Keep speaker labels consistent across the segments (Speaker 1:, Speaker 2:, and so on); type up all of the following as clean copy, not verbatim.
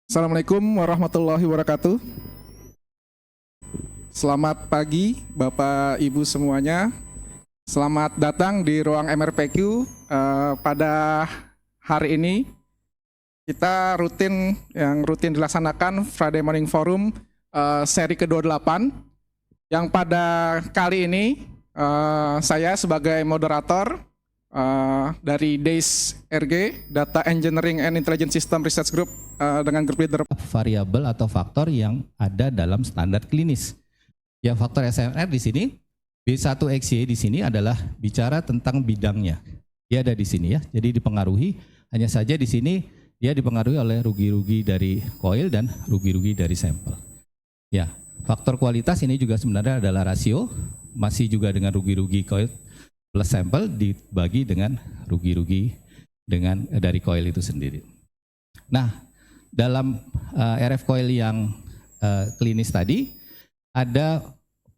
Speaker 1: Assalamualaikum warahmatullahi wabarakatuh. Selamat pagi Bapak Ibu semuanya. Selamat datang di ruang MRPQ. Pada hari ini kita yang rutin dilaksanakan Friday Morning Forum seri ke-28. Yang pada kali ini saya sebagai moderator dari DAIS RG, Data Engineering and Intelligent System Research Group, dengan grup leader.
Speaker 2: Variabel atau faktor yang ada dalam standar klinis. Ya, faktor SMR di sini, B1XY di sini adalah bicara tentang bidangnya. Dia ada di sini ya. Jadi dipengaruhi, hanya saja di sini dia dipengaruhi oleh rugi-rugi dari coil dan rugi-rugi dari sampel. Ya, faktor kualitas ini juga sebenarnya adalah rasio, masih juga dengan rugi-rugi coil plus sampel dibagi dengan rugi-rugi dari coil itu sendiri. Nah, dalam RF coil yang klinis tadi ada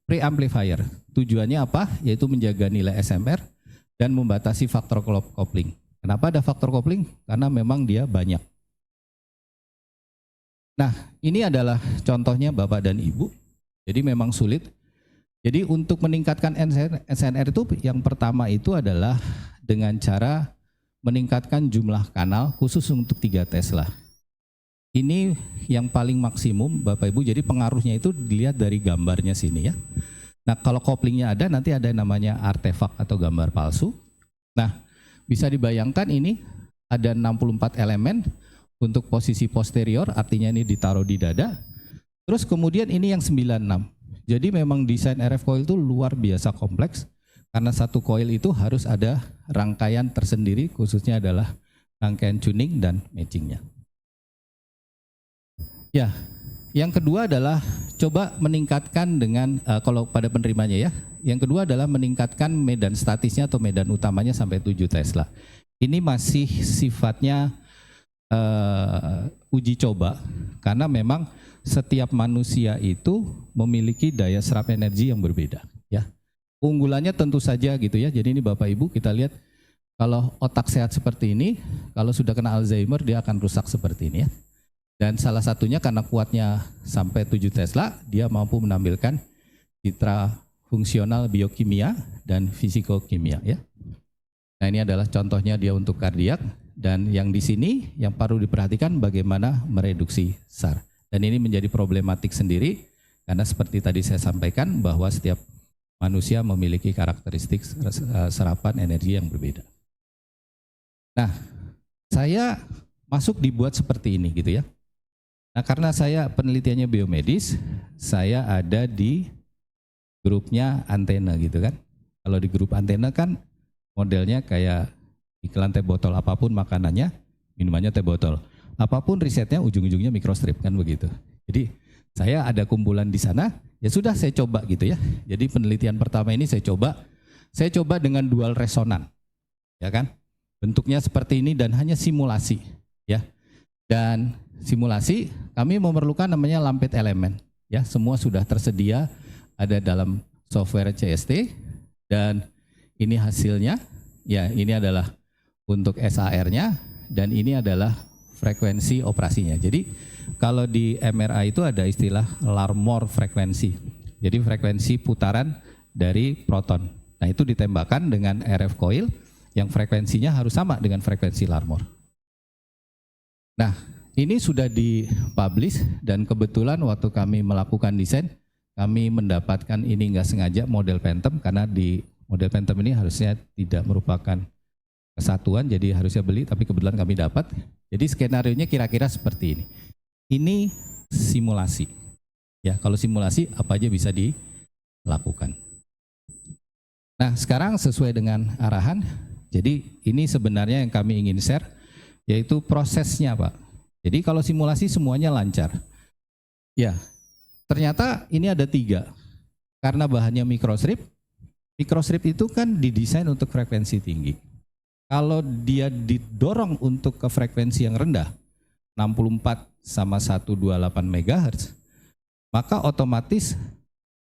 Speaker 2: preamplifier. Tujuannya apa? Yaitu menjaga nilai SMR dan membatasi faktor coupling. Kenapa ada faktor coupling? Karena memang dia banyak. Nah, ini adalah contohnya Bapak dan Ibu. Jadi memang sulit. Jadi untuk meningkatkan SNR itu yang pertama itu adalah dengan cara meningkatkan jumlah kanal khusus untuk 3 Tesla. Ini yang paling maksimum Bapak Ibu, jadi pengaruhnya itu dilihat dari gambarnya sini ya. Nah, kalau couplingnya ada, nanti ada namanya artefak atau gambar palsu. Nah, bisa dibayangkan ini ada 64 elemen untuk posisi posterior, artinya ini ditaruh di dada. Terus kemudian ini yang 96. Jadi memang desain RF coil itu luar biasa kompleks, karena satu coil itu harus ada rangkaian tersendiri, khususnya adalah rangkaian tuning dan matchingnya. Ya, yang kedua adalah coba meningkatkan dengan kalau pada penerimanya ya. Yang kedua adalah meningkatkan medan statisnya atau medan utamanya sampai 7 Tesla. Ini masih sifatnya uji coba karena memang setiap manusia itu memiliki daya serap energi yang berbeda ya. Unggulannya tentu saja gitu ya. Jadi ini Bapak Ibu kita lihat kalau otak sehat seperti ini, kalau sudah kena Alzheimer dia akan rusak seperti ini ya. Dan salah satunya karena kuatnya sampai 7 Tesla, dia mampu menampilkan citra fungsional biokimia dan fisikokimia ya. Nah, ini adalah contohnya dia untuk kardiak, dan yang di sini yang perlu diperhatikan bagaimana mereduksi SAR. Dan ini menjadi problematik sendiri karena seperti tadi saya sampaikan bahwa setiap manusia memiliki karakteristik serapan energi yang berbeda. Nah, saya masuk dibuat seperti ini gitu ya. Nah, karena saya penelitiannya biomedis, saya ada di grupnya antena gitu kan. Kalau di grup antena kan modelnya kayak iklan teh botol, apapun makanannya, minumannya teh botol. Apapun risetnya ujung-ujungnya microstrip kan begitu. Jadi saya ada kumpulan di sana, ya sudah saya coba gitu ya. Jadi penelitian pertama ini saya coba dengan dual resonan, ya kan. Bentuknya seperti ini dan hanya simulasi, ya. Dan simulasi kami memerlukan namanya lampet elemen, ya. Semua sudah tersedia ada dalam software CST dan ini hasilnya, ya ini adalah untuk SAR-nya dan ini adalah frekuensi operasinya. Jadi kalau di MRI itu ada istilah Larmor frekuensi. Jadi frekuensi putaran dari proton. Nah, itu ditembakkan dengan RF coil yang frekuensinya harus sama dengan frekuensi Larmor. Nah, ini sudah dipublish dan kebetulan waktu kami melakukan desain, kami mendapatkan ini nggak sengaja model Phantom, karena di model Phantom ini harusnya tidak merupakan kesatuan, jadi harusnya beli, tapi kebetulan kami dapat. Jadi skenarionya kira-kira seperti ini. Ini simulasi. Ya, kalau simulasi apa aja bisa dilakukan. Nah, sekarang sesuai dengan arahan. Jadi ini sebenarnya yang kami ingin share, yaitu prosesnya, Pak. Jadi kalau simulasi semuanya lancar. Ya, ternyata ini ada 3. Karena bahannya microstrip. Microstrip itu kan didesain untuk frekuensi tinggi. Kalau dia didorong untuk ke frekuensi yang rendah, 64 sama 128 MHz, maka otomatis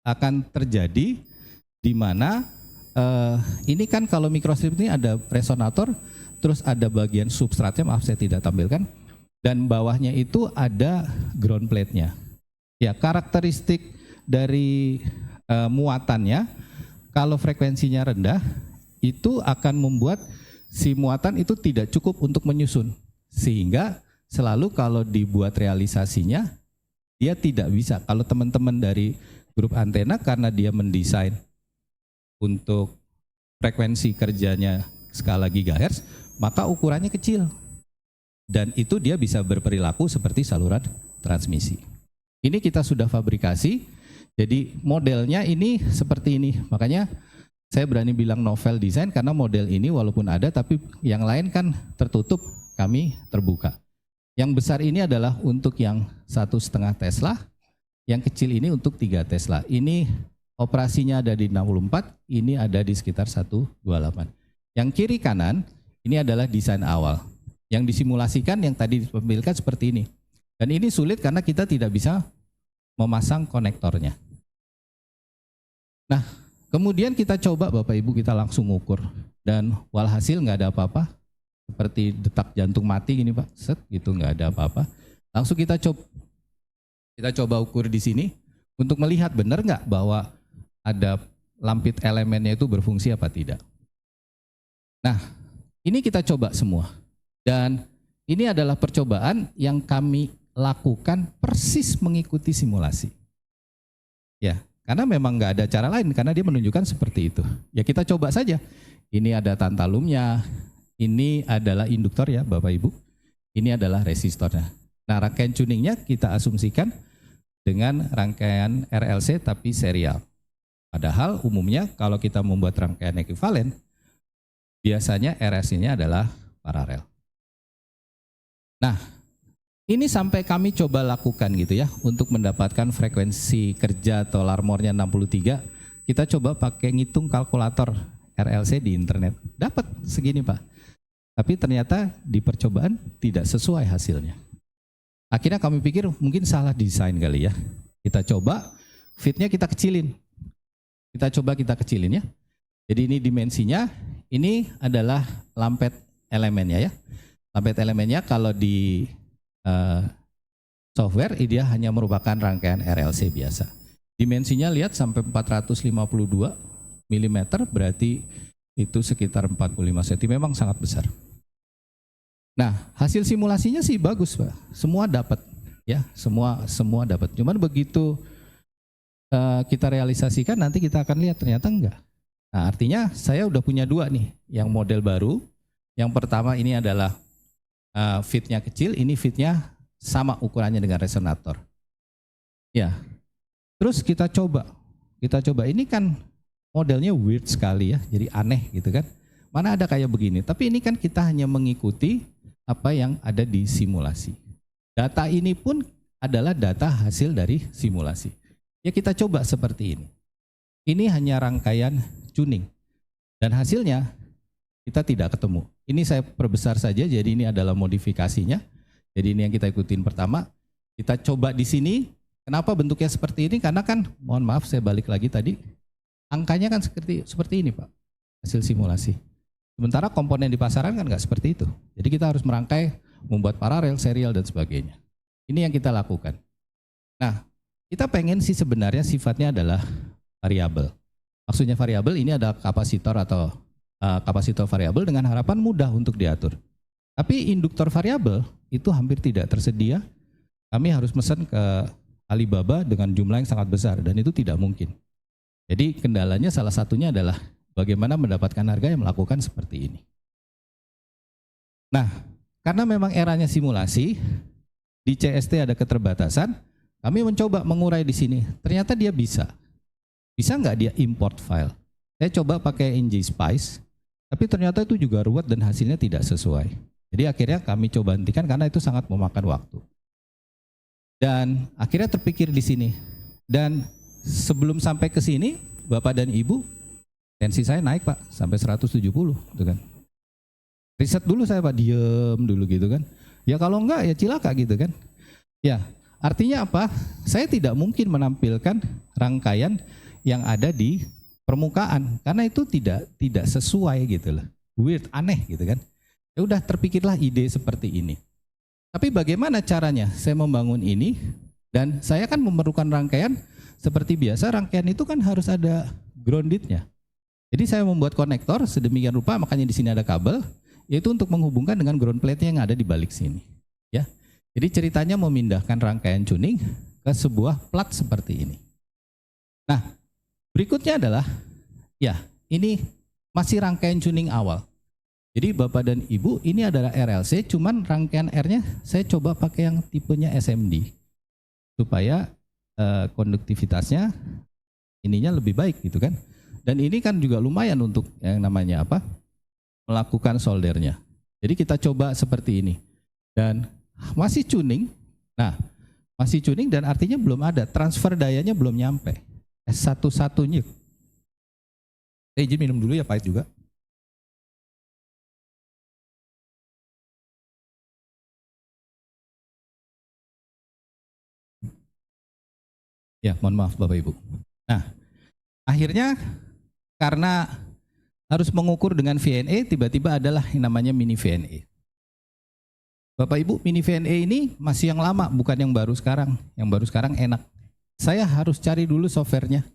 Speaker 2: akan terjadi di mana ini kan kalau microstrip ini ada resonator, terus ada bagian substratnya, maaf saya tidak tampilkan, dan bawahnya itu ada ground plate-nya. Ya, karakteristik dari muatannya, kalau frekuensinya rendah, itu akan membuat si muatan itu tidak cukup untuk menyusun. Sehingga selalu kalau dibuat realisasinya, dia tidak bisa. Kalau teman-teman dari grup antena, karena dia mendesain untuk frekuensi kerjanya skala gigahertz, maka ukurannya kecil. Dan itu dia bisa berperilaku seperti saluran transmisi. Ini kita sudah fabrikasi, jadi modelnya ini seperti ini. Makanya saya berani bilang novel design karena model ini walaupun ada, tapi yang lain kan tertutup, kami terbuka. Yang besar ini adalah untuk yang 1,5 Tesla, yang kecil ini untuk 3 Tesla. Ini operasinya ada di 64, ini ada di sekitar 128. Yang kiri kanan, ini adalah desain awal. Yang disimulasikan yang tadi ditampilkan seperti ini. Dan ini sulit karena kita tidak bisa memasang konektornya. Nah, kemudian kita coba Bapak Ibu, kita langsung ukur. Dan walhasil nggak ada apa-apa. Seperti detak jantung mati gini Pak, set gitu nggak ada apa-apa. Langsung kita coba ukur di sini untuk melihat benar nggak bahwa ada lampit elemennya itu berfungsi apa tidak. Nah, ini kita coba semua. Dan ini adalah percobaan yang kami lakukan persis mengikuti simulasi. Ya, karena memang nggak ada cara lain, karena dia menunjukkan seperti itu. Ya kita coba saja. Ini ada tantalumnya, ini adalah induktor ya Bapak Ibu, ini adalah resistornya. Nah rangkaian tuningnya kita asumsikan dengan rangkaian RLC tapi serial. Padahal umumnya kalau kita membuat rangkaian ekuivalen, biasanya RLC-nya adalah paralel. Nah, ini sampai kami coba lakukan gitu ya, untuk mendapatkan frekuensi kerja atau larmornya 63, kita coba pakai ngitung kalkulator RLC di internet. Dapat segini Pak. Tapi ternyata di percobaan tidak sesuai hasilnya. Akhirnya kami pikir mungkin salah desain kali ya. Kita coba, fitnya kita kecilin. Kita kecilin ya. Jadi ini dimensinya, ini adalah lampet elemennya ya. Lampet elemennya kalau di software dia hanya merupakan rangkaian RLC biasa. Dimensinya lihat sampai 452 mm, berarti itu sekitar 45 cm, memang sangat besar. Nah, hasil simulasinya sih bagus Pak. Semua dapat ya, semua dapat. Cuman begitu kita realisasikan nanti kita akan lihat ternyata enggak. Nah, artinya saya udah punya dua nih, yang model baru. Yang pertama ini adalah fitnya kecil, ini fitnya sama ukurannya dengan resonator. Ya, terus kita coba. Ini kan modelnya weird sekali ya, jadi aneh gitu kan. Mana ada kayak begini? Tapi ini kan kita hanya mengikuti apa yang ada di simulasi. Data ini pun adalah data hasil dari simulasi. Ya kita coba seperti ini. Ini hanya rangkaian tuning dan hasilnya kita tidak ketemu. Ini saya perbesar saja, jadi ini adalah modifikasinya. Jadi ini yang kita ikutin pertama. Kita coba di sini. Kenapa bentuknya seperti ini? Karena kan, mohon maaf saya balik lagi tadi, angkanya kan seperti ini Pak, hasil simulasi. Sementara komponen di pasaran kan nggak seperti itu. Jadi kita harus merangkai, membuat paralel, serial dan sebagainya. Ini yang kita lakukan. Nah, kita pengen sih sebenarnya sifatnya adalah variabel. Maksudnya variabel ini ada kapasitor atau kapasitor variabel dengan harapan mudah untuk diatur. Tapi induktor variabel itu hampir tidak tersedia. Kami harus pesan ke Alibaba dengan jumlah yang sangat besar dan itu tidak mungkin. Jadi kendalanya salah satunya adalah bagaimana mendapatkan harga yang melakukan seperti ini. Nah, karena memang eranya simulasi, di CST ada keterbatasan, kami mencoba mengurai di sini. Ternyata dia bisa. Bisa nggak dia import file? Saya coba pakai ngSpice, tapi ternyata itu juga ruwet dan hasilnya tidak sesuai. Jadi akhirnya kami coba hentikan karena itu sangat memakan waktu. Dan akhirnya terpikir di sini. Dan sebelum sampai ke sini, Bapak dan Ibu, tensi saya naik Pak, sampai 170 gitu kan. Riset dulu saya Pak, diem dulu gitu kan. Ya kalau enggak ya cilaka gitu kan. Ya, artinya apa? Saya tidak mungkin menampilkan rangkaian yang ada di permukaan karena itu tidak sesuai gitu loh. Weird, aneh gitu kan. Ya udah terpikirlah ide seperti ini. Tapi bagaimana caranya saya membangun ini? Dan saya kan memerlukan rangkaian seperti biasa, rangkaian itu kan harus ada groundednya. Jadi saya membuat konektor sedemikian rupa, makanya di sini ada kabel, yaitu untuk menghubungkan dengan ground plate yang ada di balik sini. Ya, jadi ceritanya memindahkan rangkaian tuning ke sebuah plat seperti ini. Nah, berikutnya adalah, ya ini masih rangkaian tuning awal. Jadi Bapak dan Ibu, ini adalah RLC, cuman rangkaian R-nya saya coba pakai yang tipenya SMD supaya konduktivitasnya ininya lebih baik gitu kan. Dan ini kan juga lumayan untuk yang namanya apa? Melakukan soldernya. Jadi kita coba seperti ini. Dan masih tuning. Nah, masih tuning dan artinya belum ada transfer dayanya, belum nyampe. S11-nya. Izin minum dulu ya, pahit juga. Ya, mohon maaf Bapak Ibu. Nah, akhirnya karena harus mengukur dengan VNA, tiba-tiba adalah yang namanya mini VNA. Bapak Ibu, mini VNA ini masih yang lama, bukan yang baru sekarang. Yang baru sekarang enak. Saya harus cari dulu softwarenya.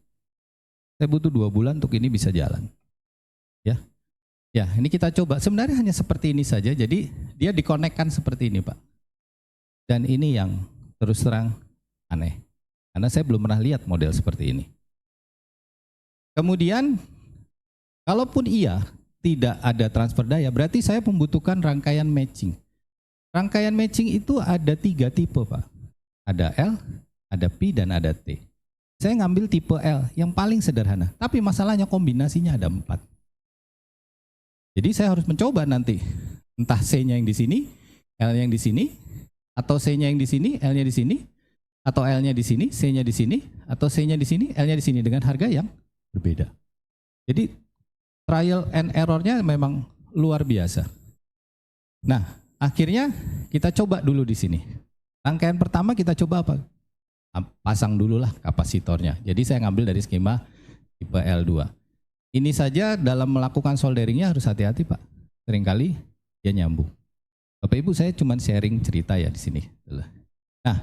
Speaker 2: Saya butuh 2 bulan untuk ini bisa jalan. Ya, ya ini kita coba. Sebenarnya hanya seperti ini saja, jadi dia dikonekkan seperti ini Pak. Dan ini yang terus terang aneh. Karena saya belum pernah lihat model seperti ini. Kemudian, kalaupun iya tidak ada transfer daya, berarti saya membutuhkan rangkaian matching. Rangkaian matching itu ada 3 tipe Pak. Ada L, ada P, dan ada T. Saya ngambil tipe L yang paling sederhana. Tapi masalahnya kombinasinya ada 4. Jadi saya harus mencoba nanti. Entah C-nya yang di sini, L-nya yang di sini, atau C-nya yang di sini, L-nya di sini, atau L-nya di sini, C-nya di sini, atau C-nya di sini, L-nya di sini dengan harga yang berbeda. Jadi trial and error-nya memang luar biasa. Nah, akhirnya kita coba dulu di sini. Rangkaian pertama kita coba apa? Pasang dululah kapasitornya. Jadi saya ngambil dari skema tipe L2. Ini saja dalam melakukan solderingnya harus hati-hati Pak. Seringkali dia nyambung. Bapak Ibu, saya cuma sharing cerita ya di sini. Nah,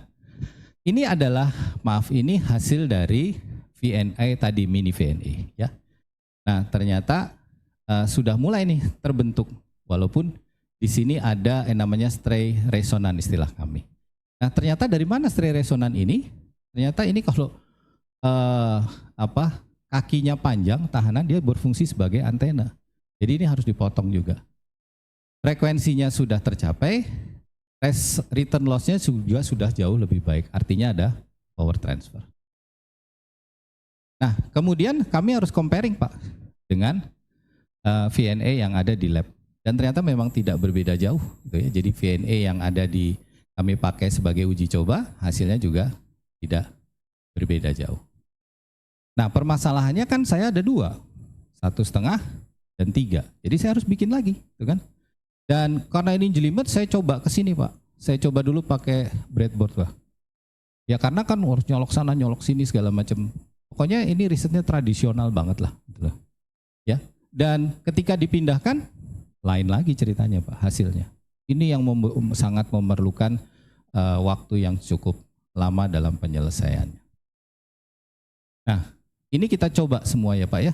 Speaker 2: ini adalah, maaf, ini hasil dari VNA tadi, mini VNA ya. Nah, ternyata sudah mulai nih terbentuk, walaupun di sini ada yang namanya stray resonan istilah kami. Nah, ternyata dari mana stray resonan ini? Ternyata ini kalau kakinya panjang, tahanan, dia berfungsi sebagai antena. Jadi ini harus dipotong juga. Frekuensinya sudah tercapai. Return loss-nya juga sudah jauh lebih baik, artinya ada power transfer. Nah, kemudian kami harus comparing Pak dengan VNA yang ada di lab. Dan ternyata memang tidak berbeda jauh. Gitu ya. Jadi VNA yang ada di kami pakai sebagai uji coba, hasilnya juga tidak berbeda jauh. Nah, permasalahannya kan saya ada 2, 1,5 dan 3. Jadi saya harus bikin lagi, gitu kan? Dan karena ini jelimet, saya coba ke sini Pak. Saya coba dulu pakai breadboard lah. Ya karena kan harus nyolok sana, nyolok sini segala macam. Pokoknya ini risetnya tradisional banget lah. Gitu lah. Ya. Dan ketika dipindahkan, lain lagi ceritanya Pak, hasilnya. Ini yang sangat memerlukan waktu yang cukup lama dalam penyelesaiannya. Nah, ini kita coba semua ya Pak ya.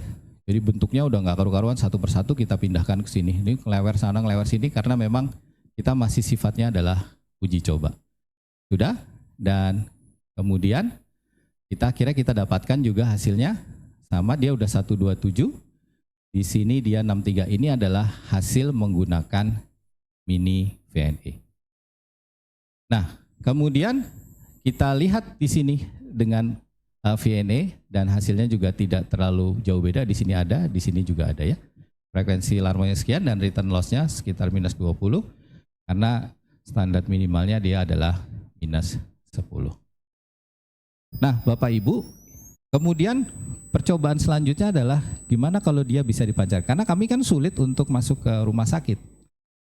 Speaker 2: Jadi bentuknya udah nggak karu-karuan, satu persatu kita pindahkan ke sini. Ini ngelewer sana, ngelewer sini karena memang kita masih sifatnya adalah uji coba. Sudah, dan kemudian kita dapatkan juga hasilnya sama, dia udah 127. Di sini dia 63. Ini adalah hasil menggunakan mini VNA. Nah, kemudian kita lihat di sini dengan VNA dan hasilnya juga tidak terlalu jauh beda. Di sini ada, di sini juga ada ya. Frekuensi alarmnya sekian dan return loss-nya sekitar minus 20 karena standar minimalnya dia adalah minus 10. Nah, Bapak Ibu, kemudian percobaan selanjutnya adalah gimana kalau dia bisa dipancar. Karena kami kan sulit untuk masuk ke rumah sakit.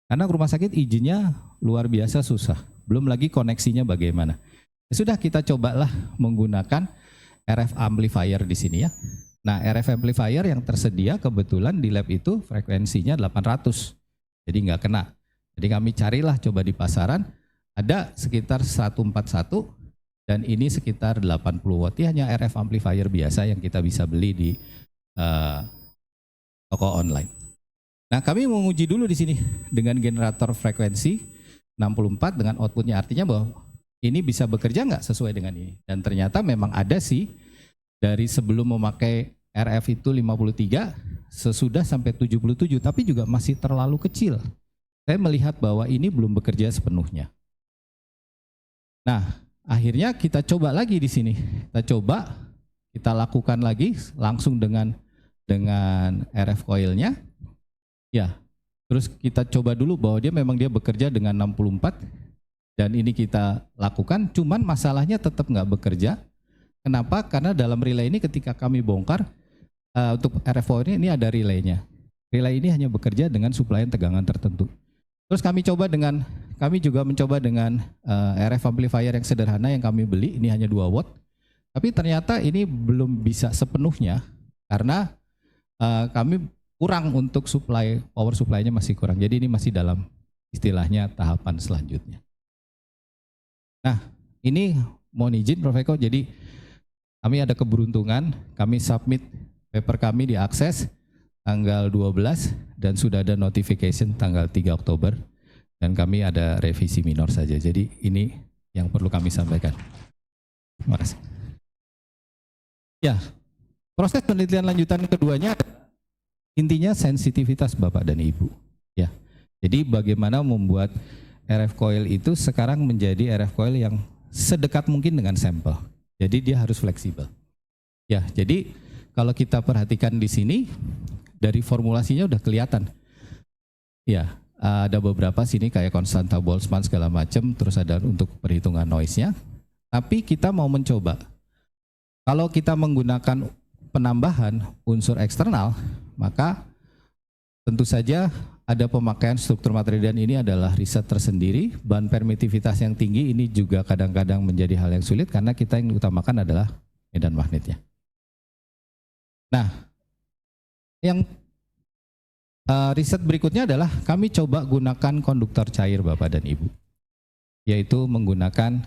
Speaker 2: Karena rumah sakit izinnya luar biasa susah. Belum lagi koneksinya bagaimana. Ya sudah, kita cobalah menggunakan RF amplifier di sini ya. Nah, RF amplifier yang tersedia kebetulan di lab itu frekuensinya 800. Jadi nggak kena. Jadi kami carilah coba di pasaran ada sekitar 141 dan ini sekitar 80 watt. Ini hanya RF amplifier biasa yang kita bisa beli di toko online. Nah, kami menguji dulu di sini dengan generator frekuensi 64 dengan outputnya, artinya bahwa ini bisa bekerja nggak sesuai dengan ini. Dan ternyata memang ada sih, dari sebelum memakai RF itu 53, sesudah sampai 77, tapi juga masih terlalu kecil. Saya melihat bahwa ini belum bekerja sepenuhnya. Nah, akhirnya kita coba lagi di sini. Kita lakukan lagi langsung dengan RF coilnya. Ya, terus kita coba dulu bahwa dia bekerja dengan 64 dan ini kita lakukan, cuman masalahnya tetap nggak bekerja. Kenapa? Karena dalam relay ini ketika kami bongkar untuk RF coil ini ada relaynya. Relay ini hanya bekerja dengan suplaian tegangan tertentu. Terus kami juga mencoba dengan RF amplifier yang sederhana yang kami beli, ini hanya 2 watt. Tapi ternyata ini belum bisa sepenuhnya karena kami kurang untuk power supply-nya masih kurang. Jadi ini masih dalam istilahnya tahapan selanjutnya. Nah, ini mohon izin Prof. Eko, jadi kami ada keberuntungan, kami submit paper kami diakses tanggal 12 dan sudah ada notification tanggal 3 Oktober dan kami ada revisi minor saja. Jadi ini yang perlu kami sampaikan. Terima kasih. Ya, proses penelitian lanjutan keduanya intinya sensitivitas Bapak dan Ibu. Ya, jadi bagaimana membuat RF coil itu sekarang menjadi RF coil yang sedekat mungkin dengan sampel. Jadi dia harus fleksibel. Ya, jadi kalau kita perhatikan di sini dari formulasinya udah kelihatan. Ya, ada beberapa sini kayak konstanta Boltzmann segala macam, terus ada untuk perhitungan noise-nya. Tapi kita mau mencoba. Kalau kita menggunakan penambahan unsur eksternal, maka tentu saja ada pemakaian struktur materi dan ini adalah riset tersendiri. Bahan permitivitas yang tinggi ini juga kadang-kadang menjadi hal yang sulit karena kita yang diutamakan adalah medan magnetnya. Nah, yang riset berikutnya adalah kami coba gunakan konduktor cair Bapak dan Ibu, yaitu menggunakan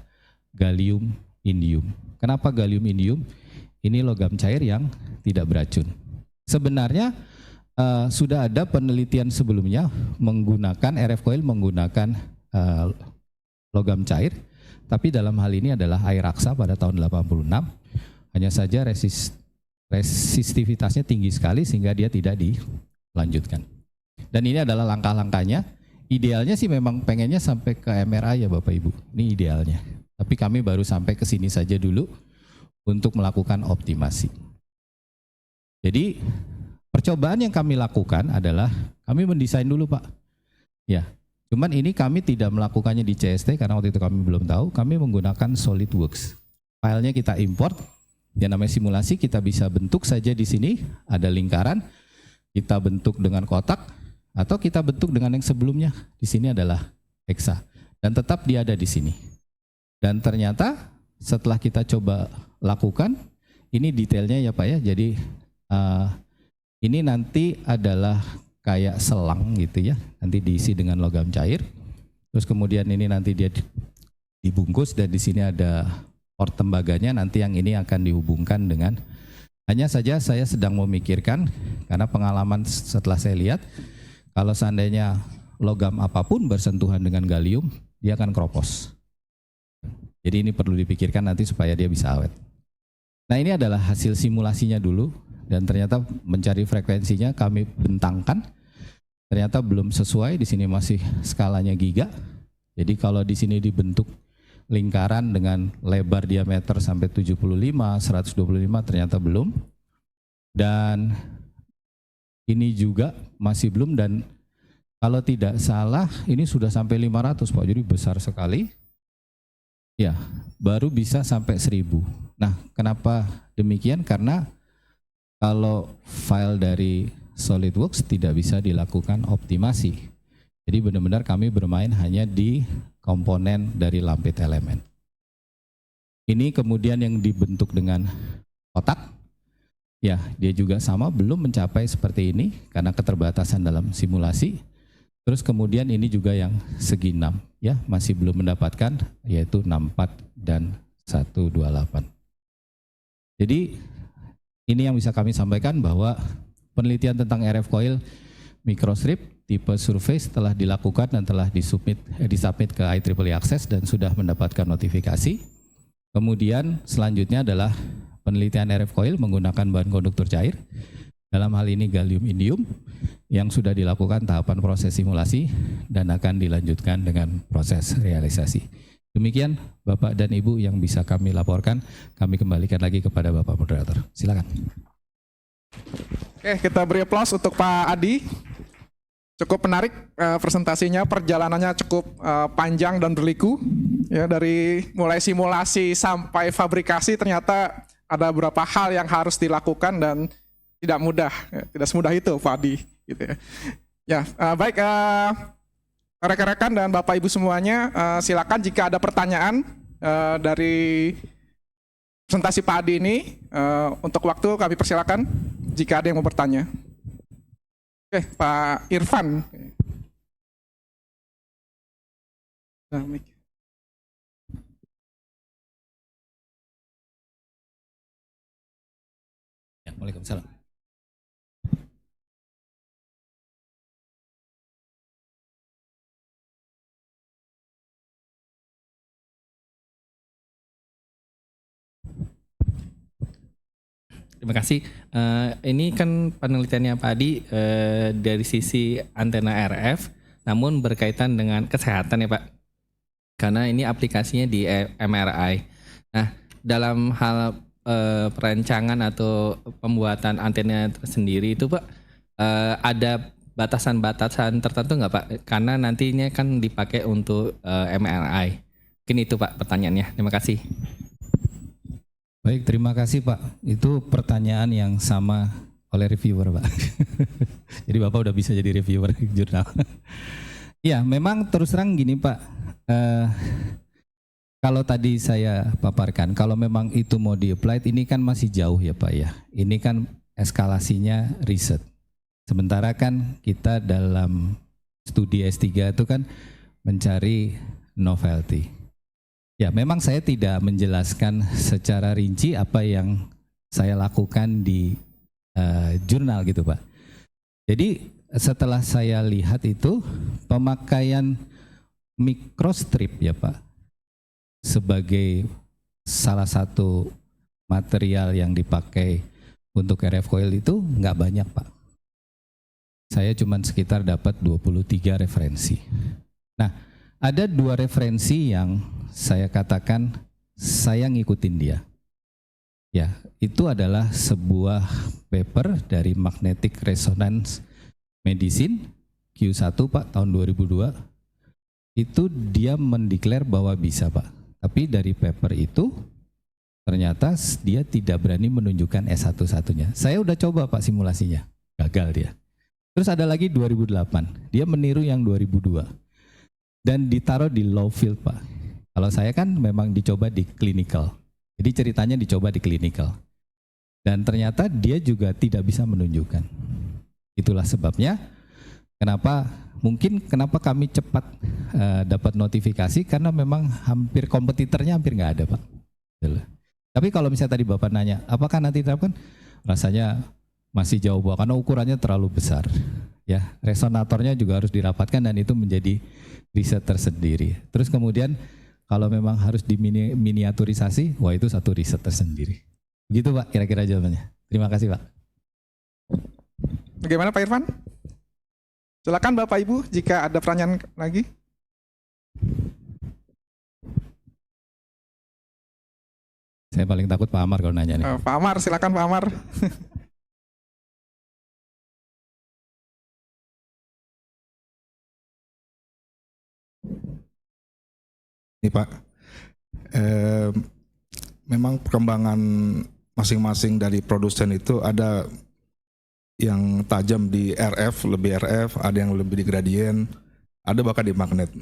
Speaker 2: gallium indium. Kenapa gallium indium? Ini logam cair yang tidak beracun. Sebenarnya sudah ada penelitian sebelumnya menggunakan RF coil menggunakan logam cair, tapi dalam hal ini adalah air raksa pada tahun 86. Hanya saja resistivitasnya tinggi sekali sehingga dia tidak dilanjutkan. Dan ini adalah langkah-langkahnya. Idealnya sih memang pengennya sampai ke MRI ya Bapak Ibu. Ini idealnya. Tapi kami baru sampai ke sini saja dulu untuk melakukan optimasi. Jadi percobaan yang kami lakukan adalah kami mendesain dulu Pak. Ya, cuman ini kami tidak melakukannya di CST karena waktu itu kami belum tahu. Kami menggunakan SolidWorks. Filenya kita import. Yang namanya simulasi kita bisa bentuk saja di sini. Ada lingkaran. Kita bentuk dengan kotak atau kita bentuk dengan yang sebelumnya. Di sini adalah hexa dan tetap dia ada di sini. Dan ternyata setelah kita coba lakukan, ini detailnya ya Pak ya. Jadi ini nanti adalah kayak selang gitu ya. Nanti diisi dengan logam cair. Terus kemudian ini nanti dia dibungkus dan di sini ada port tembaganya. Nanti yang ini akan dihubungkan dengan, hanya saja saya sedang memikirkan karena pengalaman setelah saya lihat kalau seandainya logam apapun bersentuhan dengan gallium, dia akan keropos. Jadi ini perlu dipikirkan nanti supaya dia bisa awet. Nah ini adalah hasil simulasinya dulu dan ternyata mencari frekuensinya kami bentangkan. Ternyata belum sesuai, di sini masih skalanya giga. Jadi kalau di sini dibentuk lingkaran dengan lebar diameter sampai 75, 125 ternyata belum. Dan ini juga masih belum dan kalau tidak salah ini sudah sampai 500 Pak, jadi besar sekali. Ya, baru bisa sampai 1000. Nah, kenapa demikian? Karena kalau file dari SolidWorks tidak bisa dilakukan optimasi. Jadi benar-benar kami bermain hanya di komponen dari lampit elemen. Ini kemudian yang dibentuk dengan kotak. Ya, dia juga sama belum mencapai seperti ini karena keterbatasan dalam simulasi. Terus kemudian ini juga yang segi 6 ya, masih belum mendapatkan, yaitu 64 dan 128. Jadi ini yang bisa kami sampaikan bahwa penelitian tentang RF coil microstrip tipe surface telah dilakukan dan telah disubmit ke IEEE Access dan sudah mendapatkan notifikasi. Kemudian selanjutnya adalah penelitian RF coil menggunakan bahan konduktor cair. Dalam hal ini gallium indium yang sudah dilakukan tahapan proses simulasi dan akan dilanjutkan dengan proses realisasi. Demikian Bapak dan Ibu yang bisa kami laporkan. Kami kembalikan lagi kepada Bapak Moderator. Silakan.
Speaker 1: Oke, kita beri aplaus untuk Pak Adi. Cukup menarik presentasinya, perjalanannya cukup panjang dan berliku. Ya, dari mulai simulasi sampai fabrikasi ternyata ada beberapa hal yang harus dilakukan dan tidak mudah, ya, tidak semudah itu Pak Adi. Gitu ya. Ya, baik rekan-rekan dan Bapak Ibu semuanya, silakan jika ada pertanyaan dari presentasi Pak Adi ini, untuk waktu kami persilakan jika ada yang mau bertanya. Oke, Pak Irfan.
Speaker 2: Ya, Waalaikumsalam.
Speaker 3: Terima kasih. Ini kan penelitiannya Pak Adi dari sisi antena RF, namun berkaitan dengan kesehatan ya Pak. Karena ini aplikasinya di MRI. Nah, dalam hal perancangan atau pembuatan antena tersendiri itu Pak, ada batasan-batasan tertentu nggak Pak? Karena nantinya kan dipakai untuk MRI. Mungkin itu Pak pertanyaannya. Terima kasih.
Speaker 2: Baik, terima kasih Pak. Itu pertanyaan yang sama oleh reviewer Pak. Jadi Bapak udah bisa jadi reviewer jurnal. Ya, memang terus terang gini Pak. Kalau tadi saya paparkan, kalau memang itu mau di-applied, ini kan masih jauh ya Pak ya. Ini kan eskalasinya riset. Sementara kan kita dalam studi S3 itu kan mencari novelty. Ya, memang saya tidak menjelaskan secara rinci apa yang saya lakukan di jurnal gitu Pak. Jadi setelah saya lihat itu pemakaian microstrip ya Pak sebagai salah satu material yang dipakai untuk RF coil itu nggak banyak Pak. Saya cuma sekitar dapat 23 referensi. Nah, ada 2 referensi yang saya katakan saya ngikutin dia. Ya, itu adalah sebuah paper dari Magnetic Resonance Medicine Q1 Pak tahun 2002. Itu dia mendeklar bahwa bisa Pak. Tapi dari paper itu ternyata dia tidak berani menunjukkan S1-1-nya. Saya udah coba Pak simulasinya, gagal dia. Terus ada lagi 2008, dia meniru yang 2002. Dan ditaruh di low field Pak. Kalau saya kan memang dicoba di clinical. Jadi ceritanya dicoba di clinical. Dan ternyata dia juga tidak bisa menunjukkan. Itulah sebabnya kenapa kami cepat dapat notifikasi karena memang hampir kompetitornya hampir nggak ada Pak. Tapi kalau misalnya tadi Bapak nanya, apakah nanti diterapkan? Rasanya masih jauh Pak, karena ukurannya terlalu besar. Ya, resonatornya juga harus dirapatkan dan itu menjadi riset tersendiri. Terus kemudian kalau memang harus diminiaturisasi, wah itu satu riset tersendiri. Begitu Pak kira-kira jawabannya. Terima kasih Pak.
Speaker 1: Bagaimana Pak Irfan? Silakan Bapak Ibu jika ada pertanyaan lagi.
Speaker 2: Saya paling takut Pak Amar kalau nanya nih.
Speaker 1: Pak Amar, silakan Pak Amar.
Speaker 4: Ini Pak, memang perkembangan masing-masing dari produsen itu ada yang tajam di RF, lebih RF, ada yang lebih di gradien, ada bahkan di magnet.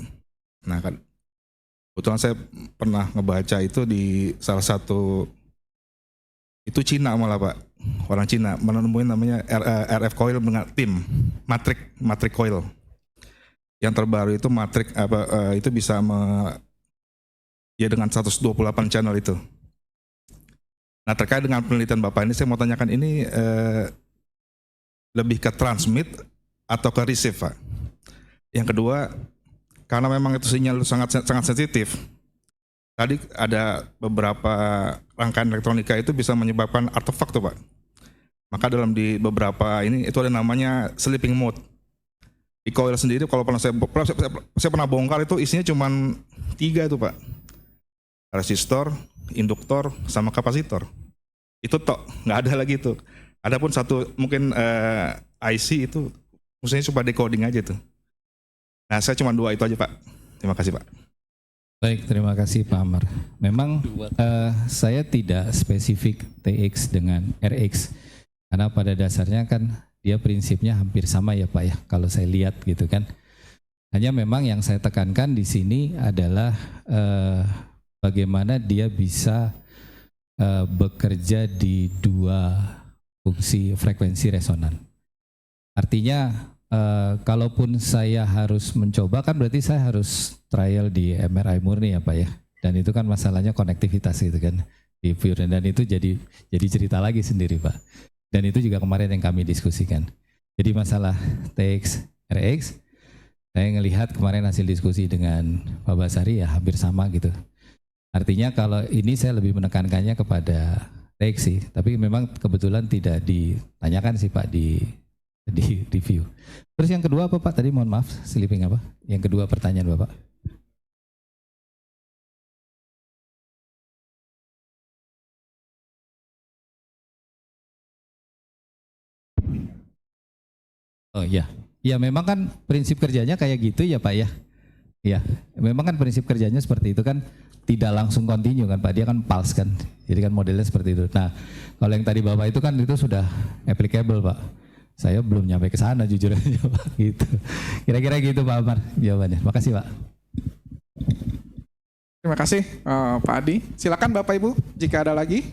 Speaker 4: Nah kan, kebetulan saya pernah ngebaca itu di salah satu, itu Cina malah Pak, orang Cina menemukan namanya RF coil dengan tim, matrix coil. yang terbaru itu matrik itu bisa ya dengan 128 channel itu. Nah, terkait dengan penelitian Bapak ini saya mau tanyakan ini lebih ke transmit atau ke receive, Pak? Yang kedua, karena memang itu sinyal sangat sensitif. Tadi ada beberapa rangkaian elektronika itu bisa menyebabkan artefak tuh, Pak. Maka di beberapa ini itu ada namanya sleeping mode. Di coil sendiri kalau pernah saya pernah bongkar itu isinya cuma 3 tuh, Pak. Resistor, induktor, sama kapasitor. Itu tok, nggak ada lagi tuh. Adapun satu mungkin IC itu maksudnya cuma decoding aja tuh. Nah, saya cuma 2 itu aja, Pak. Terima kasih, Pak.
Speaker 2: Baik, terima kasih Pak Amar. Memang saya tidak spesifik TX dengan RX karena pada dasarnya kan dia prinsipnya hampir sama ya Pak ya kalau saya lihat gitu kan. Hanya memang yang saya tekankan di sini adalah bagaimana dia bisa bekerja di 2 fungsi frekuensi resonan. Artinya kalaupun saya harus mencoba kan berarti saya harus trial di MRI murni ya Pak ya. Dan itu kan masalahnya konektivitas gitu kan di pure, dan itu jadi cerita lagi sendiri Pak. Dan itu juga kemarin yang kami diskusikan. Jadi masalah TX RX saya ngelihat kemarin hasil diskusi dengan Pak Basari ya hampir sama gitu. Artinya kalau ini saya lebih menekankannya kepada TX sih, tapi memang kebetulan tidak ditanyakan sih Pak di review. Terus yang kedua apa Pak? Tadi mohon maaf, sleeping apa? Yang kedua pertanyaan Bapak. Oh iya, ya memang kan prinsip kerjanya kayak gitu ya Pak ya. Ya, memang kan prinsip kerjanya seperti itu kan, tidak langsung continue kan Pak, dia kan pulse kan. Jadi kan modelnya seperti itu. Nah, kalau yang tadi Bapak itu kan itu sudah applicable Pak. Saya belum nyampe ke sana jujur aja Pak gitu. Kira-kira gitu Pak Amar jawabannya. Makasih Pak.
Speaker 1: Terima kasih Pak Adi. Silakan Bapak Ibu jika ada lagi.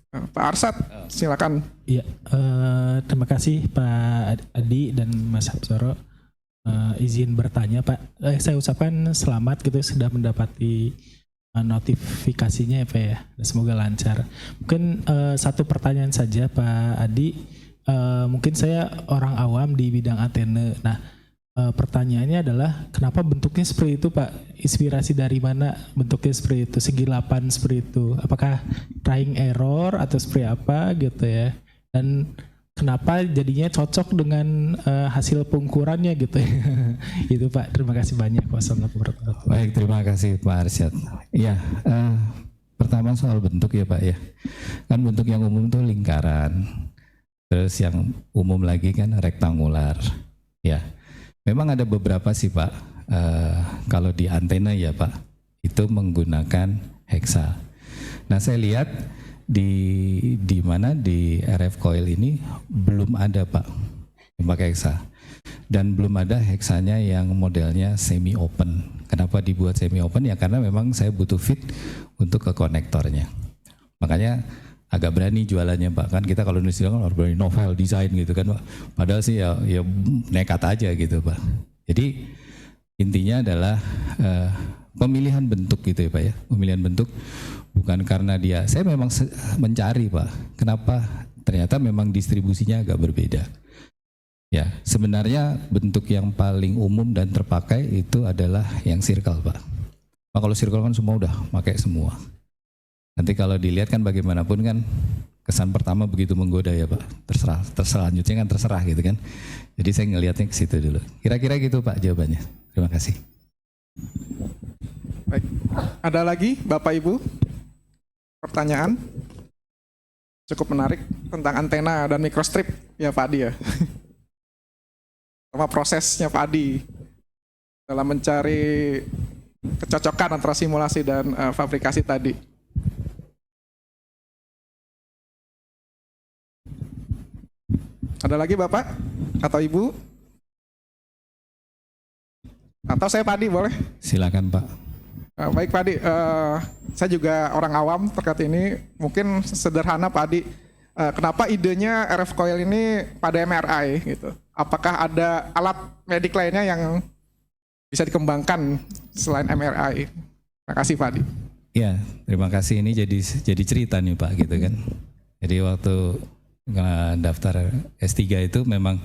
Speaker 1: Pak Arsad, silakan.
Speaker 5: Iya, terima kasih Pak Adi dan Mas Hapsoro. Izin bertanya Pak, saya ucapkan selamat gitu sudah mendapati notifikasinya ya Pak ya, semoga lancar. Mungkin satu pertanyaan saja Pak Adi, mungkin saya orang awam di bidang antena. Nah, pertanyaannya adalah kenapa bentuknya seperti itu Pak? Inspirasi dari mana bentuknya seperti itu, segi 8 seperti itu? Apakah trying error atau seperti apa gitu ya? Dan kenapa jadinya cocok dengan hasil pengukurannya gitu ya? Itu Pak, terima kasih banyak. Wassalamualaikum warahmatullahi wabarakatuh.
Speaker 2: Baik, terima kasih Pak Arsyad. Iya, pertama soal bentuk ya Pak ya. Kan bentuk yang umum itu lingkaran. Terus yang umum lagi kan rektangular. Ya, memang ada beberapa sih Pak. Kalau di antena ya Pak, itu menggunakan heksa. Nah saya lihat di mana di RF coil ini belum ada Pak yang pakai heksa, dan belum ada heksanya yang modelnya semi open. Kenapa dibuat semi open ya karena memang saya butuh fit untuk ke konektornya, makanya agak berani jualannya Pak. Kan kita kalau nulis kan harus berani novel desain gitu kan Pak, padahal sih ya nekat aja gitu Pak. Jadi intinya adalah pemilihan bentuk gitu ya Pak ya, pemilihan bentuk. Bukan karena dia, saya memang mencari Pak, kenapa ternyata memang distribusinya agak berbeda. Ya, sebenarnya bentuk yang paling umum dan terpakai itu adalah yang circle Pak. Nah, kalau circle kan semua udah pakai semua. Nanti kalau dilihat kan bagaimanapun kan kesan pertama begitu menggoda ya Pak. Terserah, selanjutnya kan terserah gitu kan. Jadi saya ngelihatnya ke situ dulu. Kira-kira gitu Pak jawabannya. Terima kasih.
Speaker 1: Baik, ada lagi Bapak Ibu? Pertanyaan cukup menarik tentang antena dan microstrip ya Pak Adi ya. Sama prosesnya Pak Adi dalam mencari kecocokan antara simulasi dan fabrikasi tadi. Ada lagi Bapak atau Ibu? Atau saya Pak Adi boleh?
Speaker 2: Silakan Pak.
Speaker 1: Baik Pak Adi, saya juga orang awam terkait ini. Mungkin sederhana Pak Adi, kenapa idenya RF coil ini pada MRI gitu? apakah ada alat medik lainnya yang bisa dikembangkan selain MRI? Terima kasih Pak Adi.
Speaker 2: Ya, terima kasih. Ini jadi cerita nih Pak gitu kan. Jadi waktu daftar S3 itu memang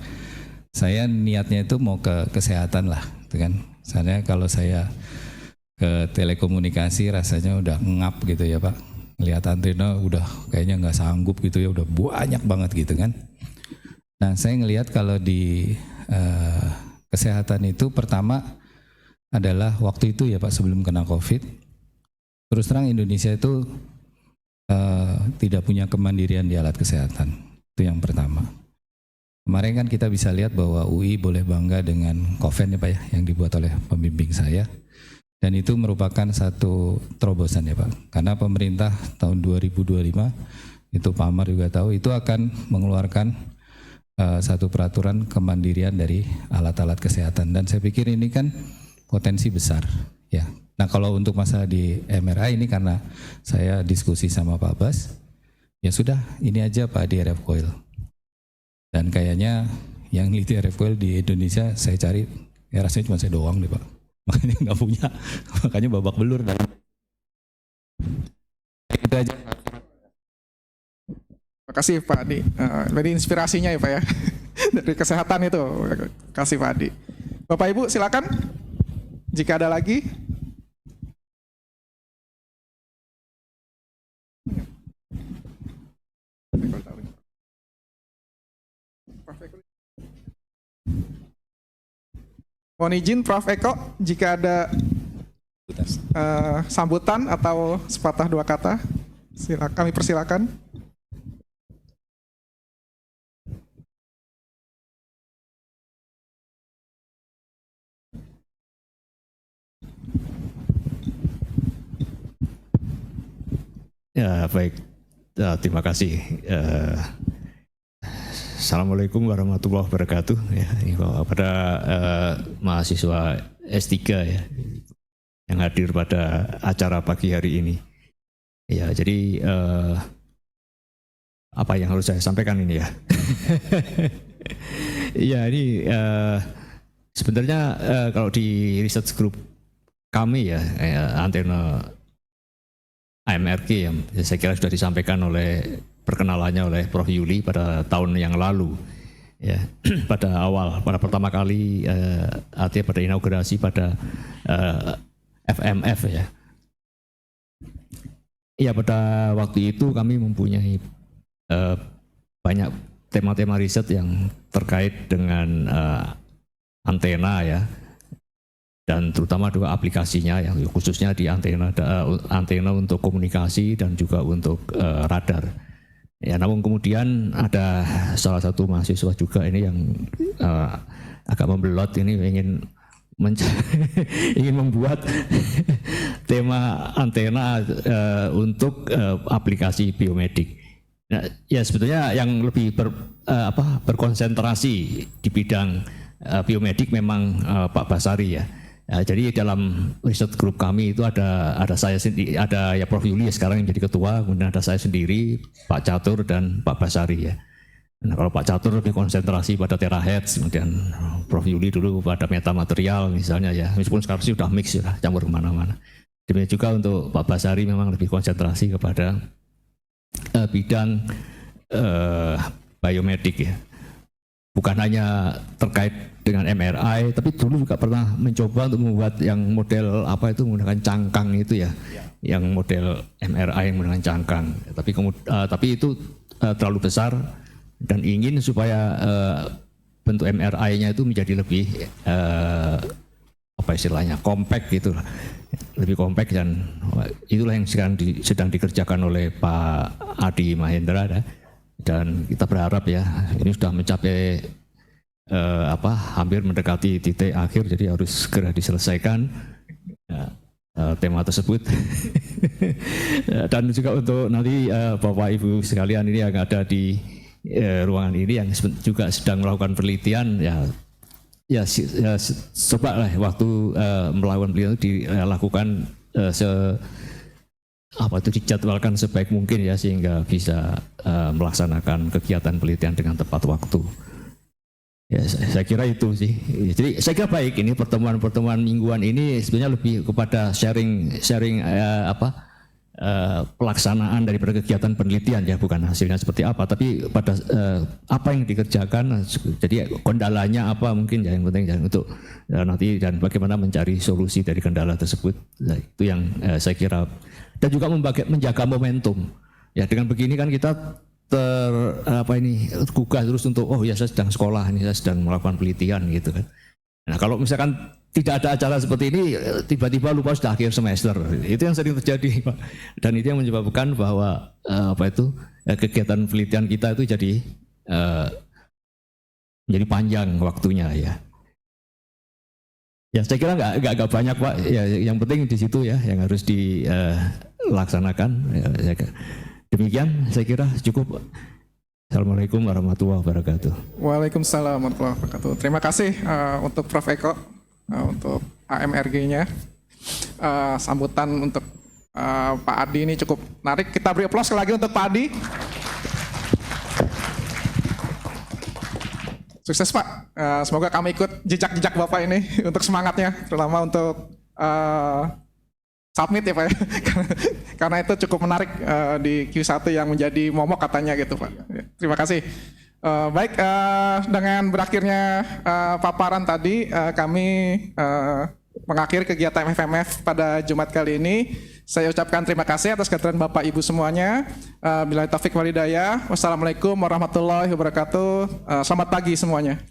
Speaker 2: saya niatnya itu mau ke kesehatan lah, gitu kan. Soalnya kalau saya ke telekomunikasi rasanya udah ngap gitu ya Pak. Lihat antena udah kayaknya nggak sanggup gitu ya, udah banyak banget gitu kan. Nah saya ngelihat kalau di kesehatan itu pertama adalah waktu itu ya Pak sebelum kena COVID. Terus terang Indonesia itu tidak punya kemandirian di alat kesehatan. Itu yang pertama. Kemarin kan kita bisa lihat bahwa UI boleh bangga dengan Koven ya Pak ya, yang dibuat oleh pembimbing saya. Dan itu merupakan satu terobosan ya Pak. Karena pemerintah tahun 2025, itu Pak Amar juga tahu, itu akan mengeluarkan satu peraturan kemandirian dari alat-alat kesehatan. Dan saya pikir ini kan potensi besar ya. Nah kalau untuk masalah di MRI ini karena saya diskusi sama Pak Bas, ya sudah ini aja Pak di RF Coil. Dan kayaknya yang neliti RF Coil di Indonesia saya cari, ya rasanya cuma saya doang deh Pak. Makanya nggak punya, makanya babak belur. Itu aja.
Speaker 1: Terima kasih Pak Adi. Jadi inspirasinya ya Pak ya dari kesehatan itu. Terima kasih Pak Adi. Bapak Ibu silakan jika ada lagi. Mohon izin Prof. Eko, jika ada sambutan atau sepatah dua kata, kami persilakan.
Speaker 6: Ya baik, terima kasih. Assalamualaikum warahmatullahi wabarakatuh. Ya, pada mahasiswa S3 ya yang hadir pada acara pagi hari ini. Ya jadi apa yang harus saya sampaikan ini ya? Ya ini sebenarnya kalau di research group kami ya antena AMRG yang saya kira sudah disampaikan oleh perkenalannya oleh Prof. Yuli pada tahun yang lalu ya pada pertama kali artinya pada inaugurasi pada FMF ya. Ya pada waktu itu kami mempunyai banyak tema-tema riset yang terkait dengan antena ya. Dan terutama juga aplikasinya yang khususnya di antena untuk komunikasi dan juga untuk radar. Ya, namun kemudian ada salah satu mahasiswa juga ini yang agak membelot ini ingin membuat tema antena untuk aplikasi biomedik. Nah, ya sebetulnya yang lebih berkonsentrasi di bidang biomedik memang Pak Basari ya. Ya, jadi dalam riset grup kami itu ada saya sendiri, ada ya Prof. Yuli sekarang yang jadi ketua, kemudian ada saya sendiri, Pak Catur dan Pak Basari ya. Nah, kalau Pak Catur lebih konsentrasi pada terahertz, kemudian Prof. Yuli dulu pada metamaterial misalnya ya, meskipun sekarang sudah mix sudah campur kemana-mana. Demikian juga untuk Pak Basari memang lebih konsentrasi kepada bidang biomedik ya. Bukan hanya terkait dengan MRI, tapi dulu juga pernah mencoba untuk membuat yang model apa itu menggunakan cangkang itu ya, yang model MRI yang menggunakan cangkang. Tapi itu terlalu besar dan ingin supaya bentuk MRI-nya itu menjadi lebih apa istilahnya compact gitu, lebih compact dan itulah yang sedang dikerjakan oleh Pak Adi Mahendra. Dan kita berharap ya ini sudah mencapai hampir mendekati titik akhir, jadi harus segera diselesaikan tema tersebut. Dan juga untuk nanti Bapak Ibu sekalian ini yang ada di ruangan ini yang juga sedang melakukan penelitian ya coba lah waktu melakukan penelitian dilakukan dijadwalkan sebaik mungkin ya sehingga bisa melaksanakan kegiatan penelitian dengan tepat waktu. Ya, saya kira itu sih. Jadi saya kira baik ini pertemuan-pertemuan mingguan ini sebenarnya lebih kepada sharing pelaksanaan daripada kegiatan penelitian ya, bukan hasilnya seperti apa, tapi pada apa yang dikerjakan. Jadi kendalanya apa mungkin ya, yang penting ya, untuk nanti dan bagaimana mencari solusi dari kendala tersebut. Nah, itu yang saya kira, dan juga menjaga momentum. Ya dengan begini kan kita tergugah terus untuk oh ya saya sedang sekolah ini, saya sedang melakukan penelitian gitu kan. Nah kalau misalkan tidak ada acara seperti ini, tiba-tiba lupa sudah akhir semester, itu yang sering terjadi Pak. Dan itu yang menyebabkan bahwa kegiatan penelitian kita itu jadi panjang waktunya ya. Ya saya kira nggak banyak Pak. Ya yang penting di situ ya yang harus dilaksanakan. Ya. Demikian saya kira cukup. Assalamualaikum warahmatullahi wabarakatuh.
Speaker 1: Waalaikumsalam warahmatullahi wabarakatuh. Terima kasih untuk Prof. Eko untuk AMRG-nya. Sambutan untuk Pak Adi ini cukup menarik. Kita beri aplaus sekali lagi untuk Pak Adi. Sukses Pak. Semoga kami ikut jejak-jejak Bapak ini untuk semangatnya, terutama untuk submit ya Pak ya. Karena itu cukup menarik di Q1 yang menjadi momok katanya gitu Pak. Terima kasih. Baik, dengan berakhirnya paparan tadi, kami mengakhiri kegiatan FMF pada Jumat kali ini. Saya ucapkan terima kasih atas kehadiran Bapak Ibu semuanya. Billahi taufik walhidayah. Wassalamualaikum warahmatullahi wabarakatuh. Selamat pagi semuanya.